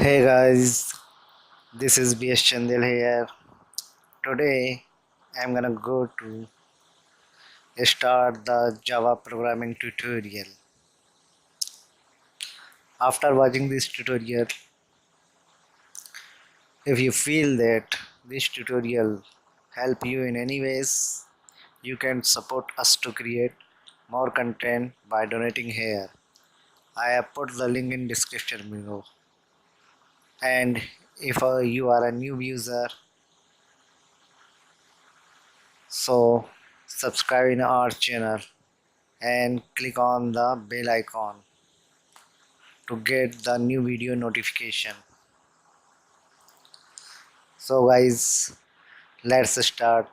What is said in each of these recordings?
Hey guys, this is BS Chandil here. Today I'm gonna go to start the Java programming tutorial. After watching this tutorial, if you feel that this tutorial help you in any ways, you can support us to create more content by donating here. I have put the link in description below. And if you are a new user, so subscribe in our channel and click on the bell icon to get the new video notification. So guys, let's start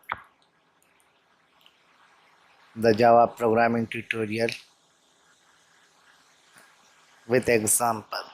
the Java programming tutorial with example.